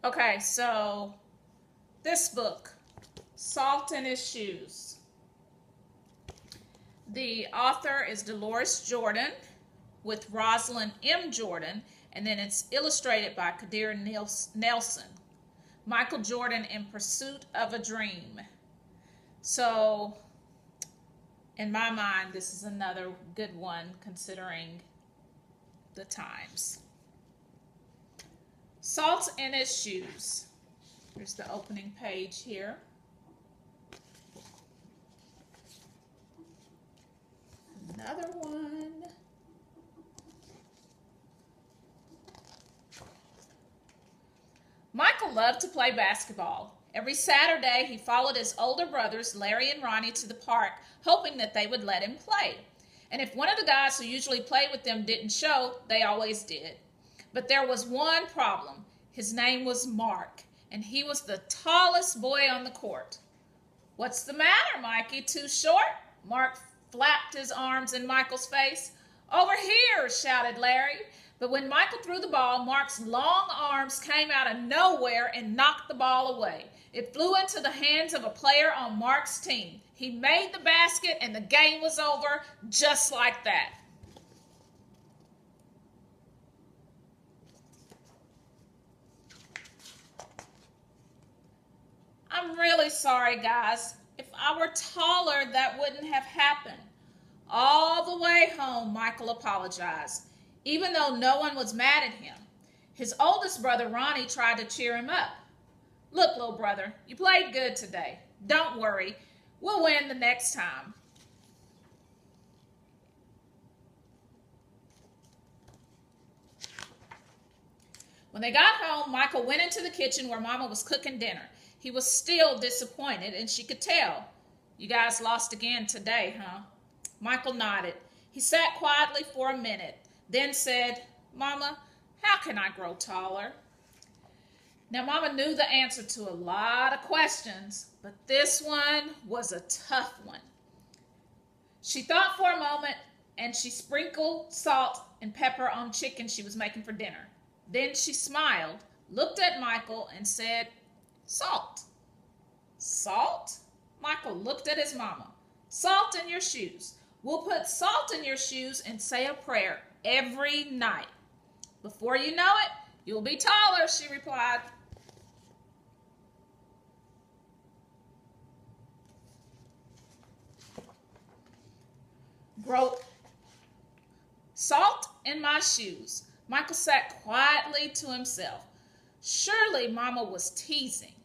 Okay, so this book, Salt in His Shoes. The author is Dolores Jordan with Rosalind M. Jordan, and then it's illustrated by Kadir Nelson. Michael Jordan in Pursuit of a Dream. So, in my mind, this is another good one considering the times. Salt in His Shoes. Here's the opening page here. Another one. Michael loved to play basketball. Every Saturday, he followed his older brothers, Larry and Ronnie, to the park, hoping that they would let him play. And if one of the guys who usually played with them didn't show, they always did. But there was one problem. His name was Mark, and he was the tallest boy on the court. "What's the matter, Mikey? Too short?" Mark flapped his arms in Michael's face. "Over here," shouted Larry. But when Michael threw the ball, Mark's long arms came out of nowhere and knocked the ball away. It flew into the hands of a player on Mark's team. He made the basket and the game was over just like that. "I'm really sorry, guys. If I were taller, that wouldn't have happened." All the way home, Michael apologized, even though no one was mad at him. His oldest brother, Ronnie, tried to cheer him up. "Look, little brother, you played good today. Don't worry. We'll win the next time." When they got home, Michael went into the kitchen where Mama was cooking dinner. He was still disappointed, and she could tell. "You guys lost again today, huh?" Michael nodded. He sat quietly for a minute, then said, "Mama, how can I grow taller?" Now, Mama knew the answer to a lot of questions, but this one was a tough one. She thought for a moment, and she sprinkled salt and pepper on chicken she was making for dinner. Then she smiled, looked at Michael, and said, "Salt." "Salt?" Michael looked at his mama. "Salt in your shoes. We'll put salt in your shoes and say a prayer every night. Before you know it, you'll be taller," she replied. Grow salt in my shoes. Michael sat quietly to himself. Surely Mama was teasing.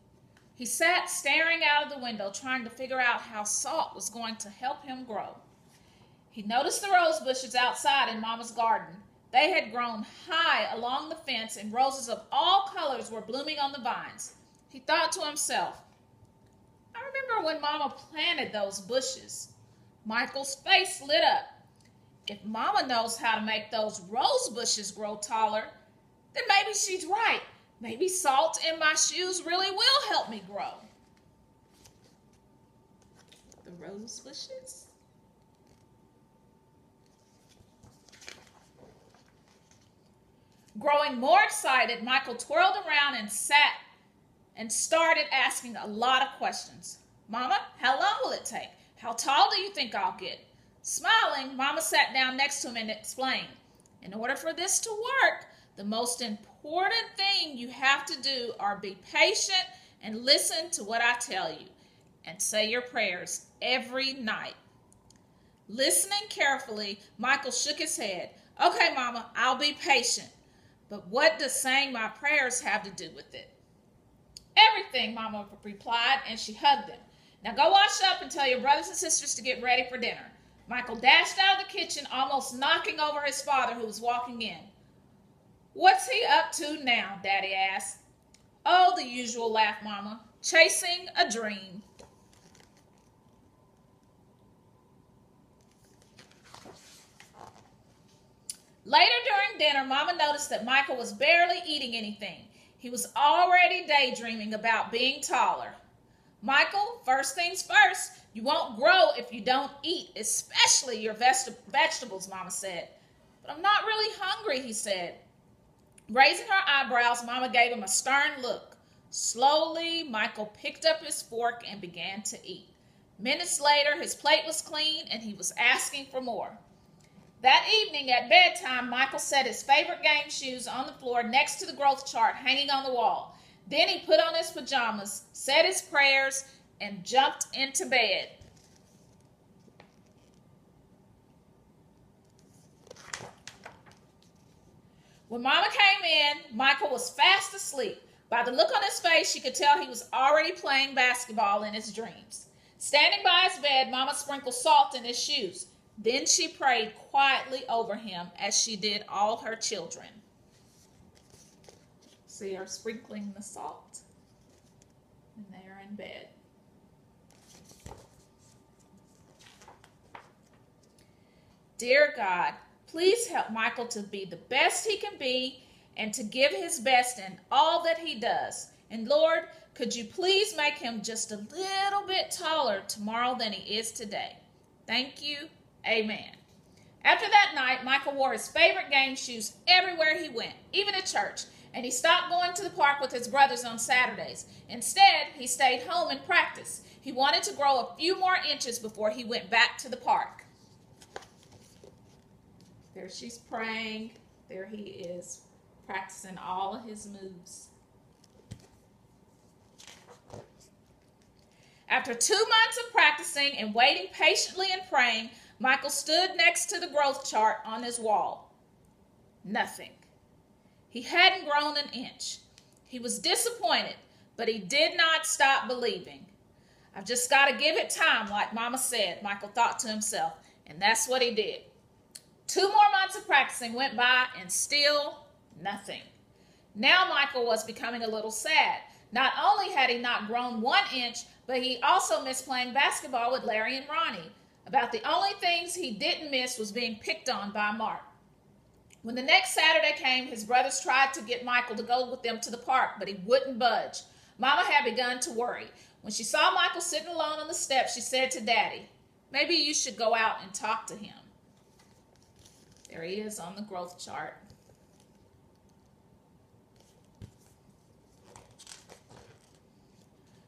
He sat staring out of the window, trying to figure out how salt was going to help him grow. He noticed the rose bushes outside in Mama's garden. They had grown high along the fence, and roses of all colors were blooming on the vines. He thought to himself, "I remember when Mama planted those bushes." Michael's face lit up. If Mama knows how to make those rose bushes grow taller, then maybe she's right. Maybe salt in my shoes really will help me grow. The rose bushes? Growing more excited, Michael twirled around and sat and started asking a lot of questions. "Mama, how long will it take? How tall do you think I'll get?" Smiling, Mama sat down next to him and explained, "In order for this to work, the most important thing you have to do are be patient and listen to what I tell you, and say your prayers every night." Listening carefully, Michael shook his head. "Okay, Mama, I'll be patient. But what does saying my prayers have to do with it?" "Everything," Mama replied, and she hugged him. "Now go wash up and tell your brothers and sisters to get ready for dinner." Michael dashed out of the kitchen, almost knocking over his father, who was walking in. "What's he up to now?" Daddy asked. "Oh, the usual," laughed Mama. "Chasing a dream." Later during dinner, Mama noticed that Michael was barely eating anything. He was already daydreaming about being taller. "Michael, first things first, you won't grow if you don't eat, especially your vegetables," Mama said. "But I'm not really hungry," he said. Raising her eyebrows, Mama gave him a stern look. Slowly, Michael picked up his fork and began to eat. Minutes later, his plate was clean and he was asking for more. That evening at bedtime, Michael set his favorite game shoes on the floor next to the growth chart hanging on the wall. Then he put on his pajamas, said his prayers, and jumped into bed. When Mama came in, Michael was fast asleep. By the look on his face, she could tell he was already playing basketball in his dreams. Standing by his bed, Mama sprinkled salt in his shoes. Then she prayed quietly over him as she did all her children. See her sprinkling the salt, and they are in bed. Dear God, please help Michael to be the best he can be and to give his best in all that he does. And Lord, could you please make him just a little bit taller tomorrow than he is today? Thank you. Amen. After that night, Michael wore his favorite game shoes everywhere he went, even at church, and he stopped going to the park with his brothers on Saturdays. Instead, he stayed home and practiced. He wanted to grow a few more inches before he went back to the park. There she's praying. There he is, practicing all of his moves. After 2 months of practicing and waiting patiently and praying, Michael stood next to the growth chart on his wall. Nothing. He hadn't grown an inch. He was disappointed, but he did not stop believing. I've just got to give it time, like Mama said, Michael thought to himself, and that's what he did. 2 more months of practicing went by, and still nothing. Now Michael was becoming a little sad. Not only had he not grown 1 inch, but he also missed playing basketball with Larry and Ronnie. About the only things he didn't miss was being picked on by Mark. When the next Saturday came, his brothers tried to get Michael to go with them to the park, but he wouldn't budge. Mama had begun to worry. When she saw Michael sitting alone on the steps, she said to Daddy, "Maybe you should go out and talk to him." There he is on the growth chart.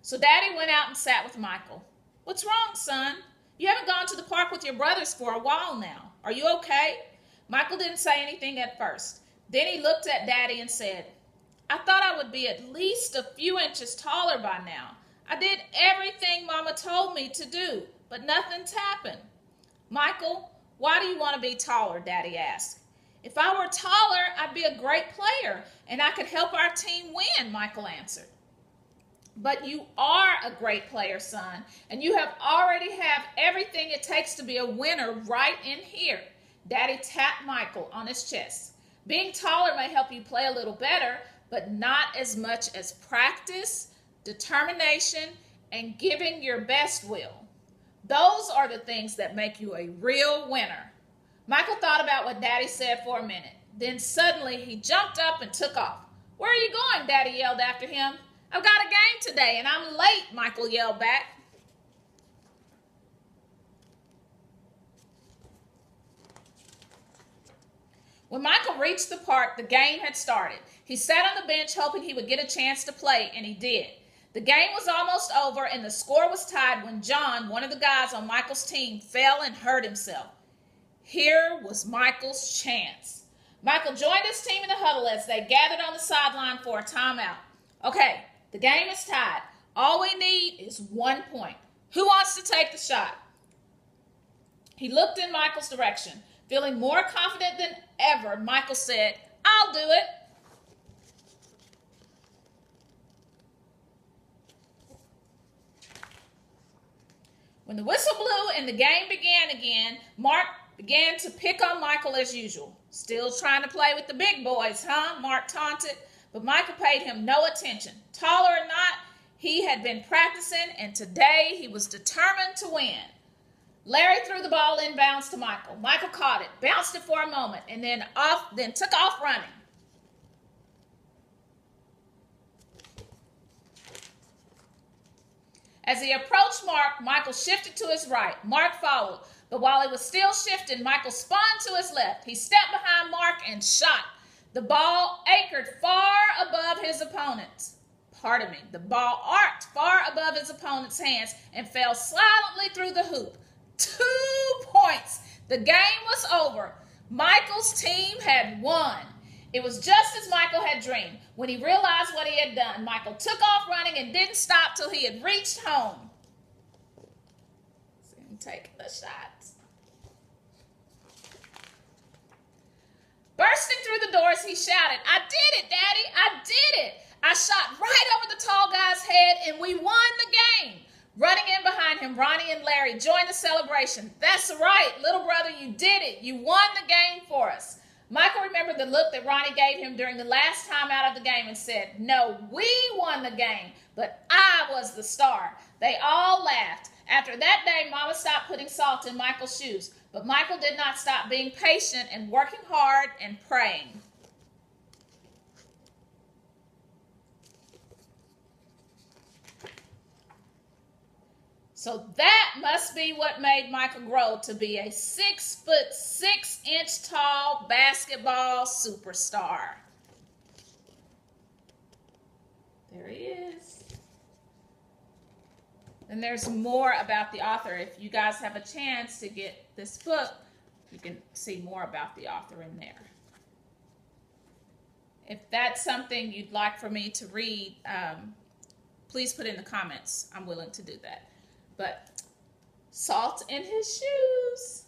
So Daddy went out and sat with Michael. "What's wrong, son? You haven't gone to the park with your brothers for a while now. Are you okay?" Michael didn't say anything at first. Then he looked at Daddy and said, "I thought I would be at least a few inches taller by now. I did everything Mama told me to do, but nothing's happened." "Michael, why do you want to be taller?" Daddy asked. "If I were taller, I'd be a great player, and I could help our team win," Michael answered. "But you are a great player, son, and you already have everything it takes to be a winner right in here." Daddy tapped Michael on his chest. "Being taller may help you play a little better, but not as much as practice, determination, and giving your best will. Those are the things that make you a real winner." Michael thought about what Daddy said for a minute. Then suddenly he jumped up and took off. "Where are you going?" Daddy yelled after him. "I've got a game today and I'm late," Michael yelled back. When Michael reached the park, the game had started. He sat on the bench hoping he would get a chance to play, and he did. The game was almost over, and the score was tied when John, one of the guys on Michael's team, fell and hurt himself. Here was Michael's chance. Michael joined his team in the huddle as they gathered on the sideline for a timeout. "Okay, the game is tied. All we need is 1 point. Who wants to take the shot?" He looked in Michael's direction. Feeling more confident than ever, Michael said, "I'll do it." When the whistle blew and the game began again, Mark began to pick on Michael as usual. "Still trying to play with the big boys, huh?" Mark taunted, but Michael paid him no attention. Taller or not, he had been practicing, and today he was determined to win. Larry threw the ball inbounds to Michael. Michael caught it, bounced it for a moment, and then took off running. As he approached Mark, Michael shifted to his right. Mark followed, but while he was still shifting, Michael spun to his left. He stepped behind Mark and shot. The ball anchored far above his opponent's. Pardon me. The ball arced far above his opponent's hands and fell silently through the hoop. 2 points. The game was over. Michael's team had won. It was just as Michael had dreamed. When he realized what he had done, Michael took off running and didn't stop till he had reached home. See him taking the shots. Bursting through the doors, he shouted, "I did it, Daddy! I did it! I shot right over the tall guy's head and we won the game!" Running in behind him, Ronnie and Larry joined the celebration. "That's right, little brother, you did it. You won the game for us." Michael remembered the look that Ronnie gave him during the last time out of the game and said, "No, we won the game, but I was the star." They all laughed. After that day, Mama stopped putting salt in Michael's shoes, but Michael did not stop being patient and working hard and praying. So that must be what made Michael grow to be a 6'6" tall basketball superstar. There he is. And there's more about the author. If you guys have a chance to get this book, you can see more about the author in there. If that's something you'd like for me to read, please put in the comments. I'm willing to do that. But salt in his shoes.